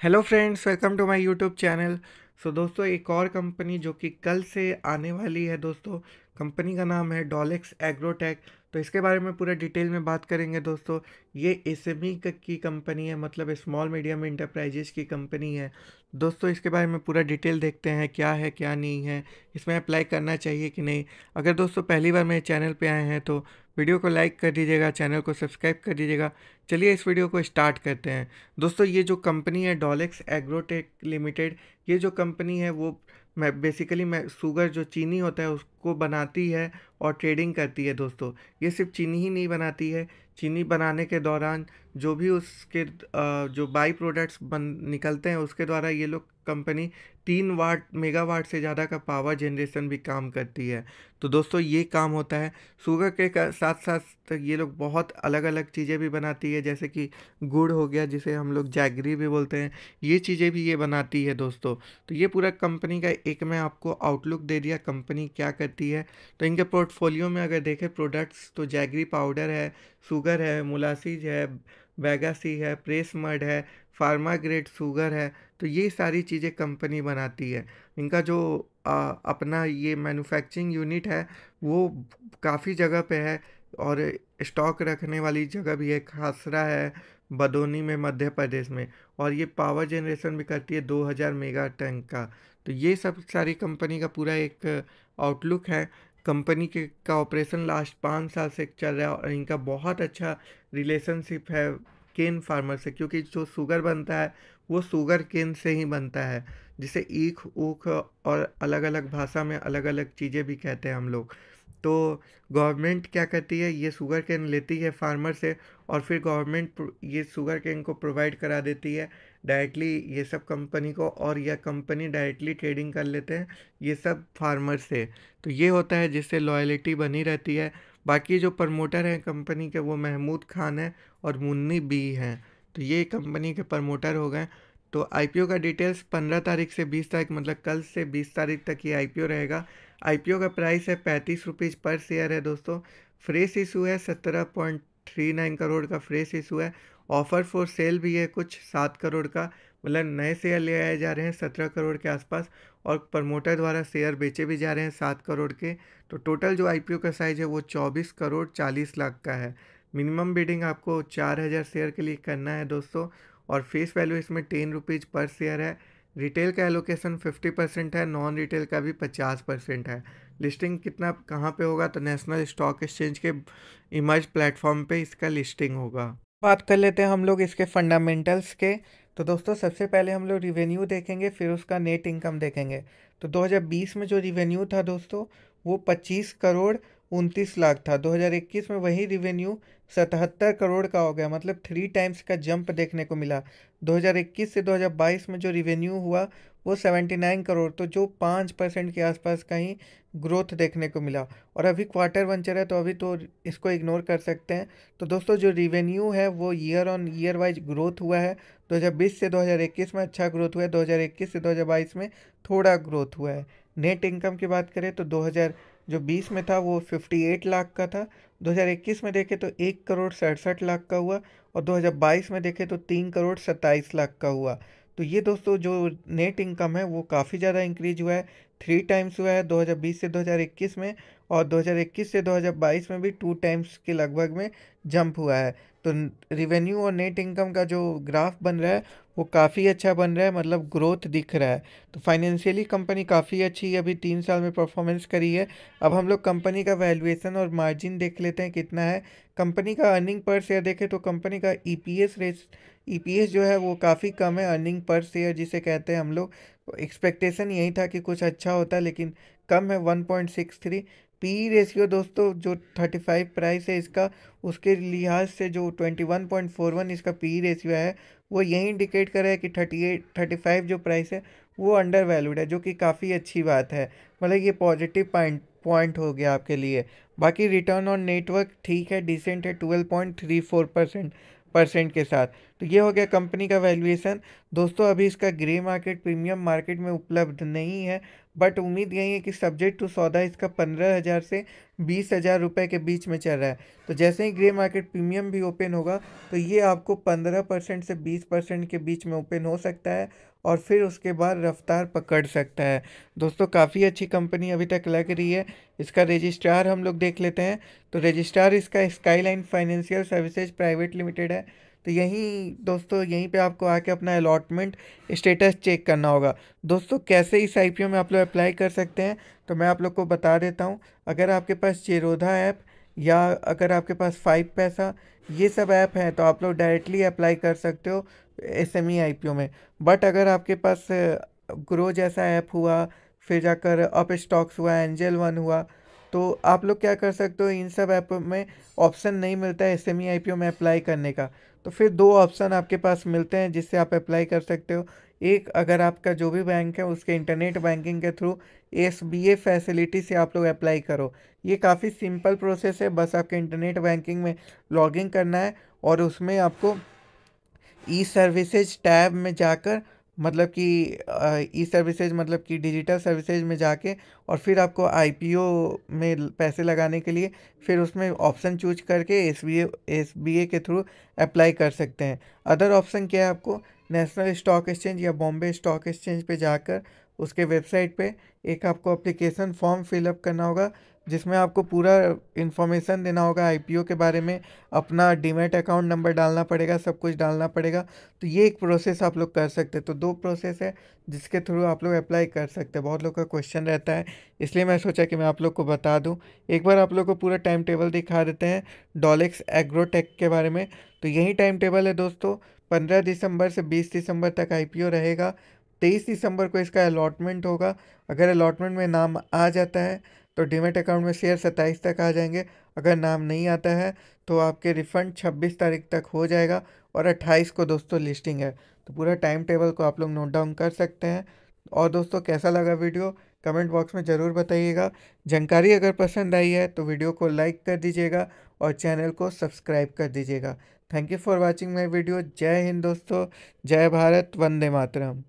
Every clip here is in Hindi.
Hello friends, welcome to my YouTube channel. So दोस्तों, एक और कंपनी जो कि कल से आने वाली है दोस्तों। कंपनी का नाम है डॉलेक्स एग्रोटेक। तो इसके बारे में पूरा डिटेल में बात करेंगे दोस्तों। ये एसएमई की कंपनी है, मतलब स्मॉल मीडियम इंटरप्राइजेज की कंपनी है दोस्तों। इसके बारे में पूरा डिटेल देखते हैं, क्या है क्या नहीं है, इसमें अप्लाई करना चाहिए कि नहीं। अगर दोस्तों पहली बार मेरे चैनल पे आए हैं तो वीडियो को लाइक कर दीजिएगा, चैनल को सब्सक्राइब कर दीजिएगा। चलिए इस वीडियो को स्टार्ट करते हैं दोस्तों। ये जो कंपनी है डॉलेक्स एग्रोटेक लिमिटेड, ये जो कंपनी है वो मैं बेसिकली मैं शुगर जो चीनी होता है उसको बनाती है और ट्रेडिंग करती है दोस्तों। ये सिर्फ चीनी ही नहीं बनाती है, चीनी बनाने के दौरान जो भी उसके जो बाई प्रोडक्ट्स बन निकलते हैं उसके द्वारा ये लोग कंपनी 3 वाट मेगावाट से ज़्यादा का पावर जनरेशन भी काम करती है। तो दोस्तों ये काम होता है। शुगर के साथ साथ ये लोग बहुत अलग अलग चीज़ें भी बनाती है, जैसे कि गुड़ हो गया जिसे हम लोग जैगरी भी बोलते हैं, ये चीज़ें भी ये बनाती है दोस्तों। तो ये पूरा कंपनी का एक मैं आपको आउटलुक दे दिया, कंपनी क्या करती है। तो इनके पोर्टफोलियो में अगर देखें प्रोडक्ट्स, तो जैगरी पाउडर है, शुगर है, मोलासीज है, बैगासी है, प्रेस मड है, फार्मा ग्रेड शुगर है। तो ये सारी चीज़ें कंपनी बनाती है। इनका जो अपना ये मैन्युफैक्चरिंग यूनिट है वो काफ़ी जगह पे है, और स्टॉक रखने वाली जगह भी है, खासरा है बदोनी में मध्य प्रदेश में। और ये पावर जनरेशन भी करती है 2000 मेगा टन का। तो ये सब सारी कंपनी का पूरा एक आउटलुक है। कंपनी के का ऑपरेशन लास्ट 5 साल से चल रहा है, और इनका बहुत अच्छा रिलेशनशिप है केन फार्मर से, क्योंकि जो शुगर बनता है वो शुगर केन से ही बनता है, जिसे ईख ऊख और अलग अलग भाषा में अलग अलग चीज़ें भी कहते हैं हम लोग। तो गवर्नमेंट क्या करती है, ये शुगर केन लेती है फार्मर से, और फिर गवर्नमेंट ये शुगर केन को प्रोवाइड करा देती है डायरेक्टली ये सब कंपनी को, और यह कंपनी डायरेक्टली ट्रेडिंग कर लेते हैं ये सब फार्मर से। तो ये होता है जिससे लॉयल्टी बनी रहती है। बाकी जो प्रमोटर हैं कंपनी के वो महमूद खान है और मुन्नी बी हैं। तो ये कंपनी के प्रमोटर हो गए। तो आईपीओ का डिटेल्स 15 तारीख से 20 तारीख, मतलब कल से 20 तारीख तक ये आईपीओ रहेगा। आईपीओ का प्राइस है 35 रुपीज़ पर शेयर है दोस्तों। फ्रेश इशू है 17.39 करोड़ का फ्रेश इशू है। ऑफर फॉर सेल भी है कुछ 7 करोड़ का, मतलब नए शेयर ले आए जा रहे हैं 17 करोड़ के आसपास, और प्रमोटर द्वारा शेयर बेचे भी जा रहे हैं 7 करोड़ के। तो टोटल जो आईपीओ का साइज़ है वो 24 करोड़ 40 लाख का है। मिनिमम बिडिंग आपको 4000 शेयर के लिए करना है दोस्तों, और फेस वैल्यू इसमें 10 रुपीज़ पर शेयर है। रिटेल का एलोकेशन 50% है, नॉन रिटेल का भी 50% है। लिस्टिंग कितना कहाँ पे होगा, तो नेशनल स्टॉक एक्सचेंज के इमर्ज प्लेटफॉर्म पे इसका लिस्टिंग होगा। बात कर लेते हैं हम लोग इसके फंडामेंटल्स के। तो दोस्तों सबसे पहले हम लोग रिवेन्यू देखेंगे, फिर उसका नेट इनकम देखेंगे। तो 2020 में जो रिवेन्यू था दोस्तों वो 25 करोड़ 29 लाख था। 2021 में वही रिवेन्यू 77 करोड़ का हो गया, मतलब 3 टाइम्स का जंप देखने को मिला। 2021 से 2022 में जो रिवेन्यू हुआ वो 79 करोड़, तो जो 5% के आसपास का ही ग्रोथ देखने को मिला। और अभी Q1 चल रहा है तो अभी तो इसको इग्नोर कर सकते हैं। तो दोस्तों जो रिवेन्यू है वो year on year wise growth हुआ है। 2020 से 2021 में अच्छा ग्रोथ हुआ है, 2021 से 2022 में थोड़ा ग्रोथ हुआ है। नेट इनकम की बात करें तो 2000 जो 20 में था वो 58 लाख का था। 2021 में देखें तो 1 करोड़ 67 लाख का हुआ, और 2022 में देखें तो 3 करोड़ 27 लाख का हुआ। तो ये दोस्तों जो नेट इनकम है वो काफ़ी ज़्यादा इंक्रीज हुआ है, 3 टाइम्स हुआ है 2020 से 2021 में, और 2021 से 2022 में भी 2 टाइम्स के लगभग में जंप हुआ है। तो रिवेन्यू और नेट इनकम का जो ग्राफ बन रहा है वो काफ़ी अच्छा बन रहा है, मतलब ग्रोथ दिख रहा है। तो फाइनेंशियली कंपनी काफ़ी अच्छी अभी 3 साल में परफॉर्मेंस करी है। अब हम लोग कंपनी का वैल्यूएशन और मार्जिन देख लेते हैं कितना है। कंपनी का अर्निंग पर शेयर देखें तो कंपनी का ईपीएस जो है वो काफ़ी कम है, अर्निंग पर शेयर जिसे कहते हैं हम लोग। एक्सपेक्टेशन यही था कि कुछ अच्छा होता है, लेकिन कम है 1.63। पी रेशियो दोस्तों जो 35 प्राइस है इसका, उसके लिहाज से जो 21.41 इसका पी रेशियो है वो यही इंडिकेट कर रहा है कि 35 जो प्राइस है वो अंडर वैल्यूड है, जो कि काफ़ी अच्छी बात है। मतलब ये पॉजिटिव पॉइंट हो गया आपके लिए। बाकी रिटर्न ऑन नेटवर्क ठीक है, डिसेंट है, 12.34%। परसेंट के साथ। तो ये हो गया कंपनी का वैल्यूएशन। दोस्तों अभी इसका ग्रे मार्केट प्रीमियम मार्केट में उपलब्ध नहीं है, बट उम्मीद यही है कि सब्जेक्ट टू सौदा इसका 15,000 से 20,000 रुपये के बीच में चल रहा है। तो जैसे ही ग्रे मार्केट प्रीमियम भी ओपन होगा तो ये आपको 15% से 20% के बीच में ओपन हो सकता है और फिर उसके बाद रफ्तार पकड़ सकता है। दोस्तों काफ़ी अच्छी कंपनी अभी तक लग रही है। इसका रजिस्ट्रार हम लोग देख लेते हैं। तो रजिस्ट्रार इसका skyline financial services private limited है। तो यहीं दोस्तों यहीं पे आपको आके अपना अलॉटमेंट स्टेटस चेक करना होगा। दोस्तों कैसे इस आईपीओ में आप लोग अप्लाई कर सकते हैं, तो मैं आप लोग को बता देता हूँ। अगर आपके पास चिरोधा ऐप या अगर आपके पास 5पैसा ये सब ऐप हैं तो आप लोग डायरेक्टली अप्लाई कर सकते हो एसएमई आईपीओ में। बट अगर आपके पास ग्रो जैसा ऐप हुआ, फिर जाकर अप स्टॉक्स हुआ, एंजल वन हुआ, तो आप लोग क्या कर सकते हो, इन सब ऐप में ऑप्शन नहीं मिलता है एसएमई आईपीओ में अप्लाई करने का। तो फिर दो ऑप्शन आपके पास मिलते हैं जिससे आप अप्लाई कर सकते हो। एक, अगर आपका जो भी बैंक है उसके इंटरनेट बैंकिंग के थ्रू एसबीए फैसिलिटी से आप लोग अप्लाई करो। ये काफ़ी सिंपल प्रोसेस है, बस आपके इंटरनेट बैंकिंग में लॉगिन करना है और उसमें आपको ई सर्विसेज टैब में जाकर, मतलब कि ई सर्विसेज मतलब कि डिजिटल सर्विसेज में जाके, और फिर आपको आईपीओ में पैसे लगाने के लिए फिर उसमें ऑप्शन चूज करके एसबीए के थ्रू अप्लाई कर सकते हैं। अदर ऑप्शन क्या है, आपको नेशनल स्टॉक एक्सचेंज या बॉम्बे स्टॉक एक्सचेंज पे जाकर उसके वेबसाइट पे एक आपको एप्लीकेशन फॉर्म फिलअप करना होगा, जिसमें आपको पूरा इन्फॉर्मेशन देना होगा आईपीओ के बारे में। अपना डीमैट अकाउंट नंबर डालना पड़ेगा, सब कुछ डालना पड़ेगा। तो ये एक प्रोसेस आप लोग कर सकते हैं। तो दो प्रोसेस है जिसके थ्रू आप लोग अप्लाई कर सकते हैं। बहुत लोग का क्वेश्चन रहता है, इसलिए मैं सोचा कि मैं आप लोग को बता दूं। एक बार आप लोग को पूरा टाइम टेबल दिखा देते हैं डॉलेक्स एग्रोटेक के बारे में। तो यही टाइम टेबल है दोस्तों। 15 दिसंबर से 20 दिसंबर तक आईपीओ रहेगा। 23 दिसंबर को इसका अलॉटमेंट होगा। अगर अलॉटमेंट में नाम आ जाता है तो डीमैट अकाउंट में शेयर 27 तक आ जाएंगे। अगर नाम नहीं आता है तो आपके रिफ़ंड 26 तारीख तक हो जाएगा और 28 को दोस्तों लिस्टिंग है। तो पूरा टाइम टेबल को आप लोग नोट डाउन कर सकते हैं। और दोस्तों कैसा लगा वीडियो, कमेंट बॉक्स में ज़रूर बताइएगा। जानकारी अगर पसंद आई है तो वीडियो को लाइक कर दीजिएगा और चैनल को सब्सक्राइब कर दीजिएगा। Thank you for watching my video. जय हिंद दोस्तों, जय Bharat, Vande Mataram.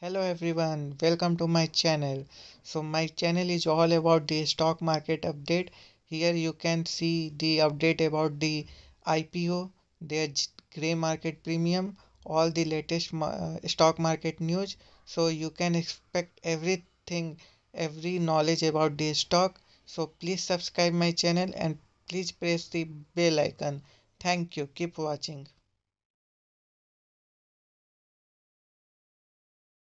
Hello everyone, welcome to my channel. So my channel is all about the stock market update. Here you can see the update about the IPO, their grey market premium, all the latest stock market news. So you can expect everything, every knowledge about the stock. So please subscribe my channel and please press the bell icon. Thank you. Keep watching.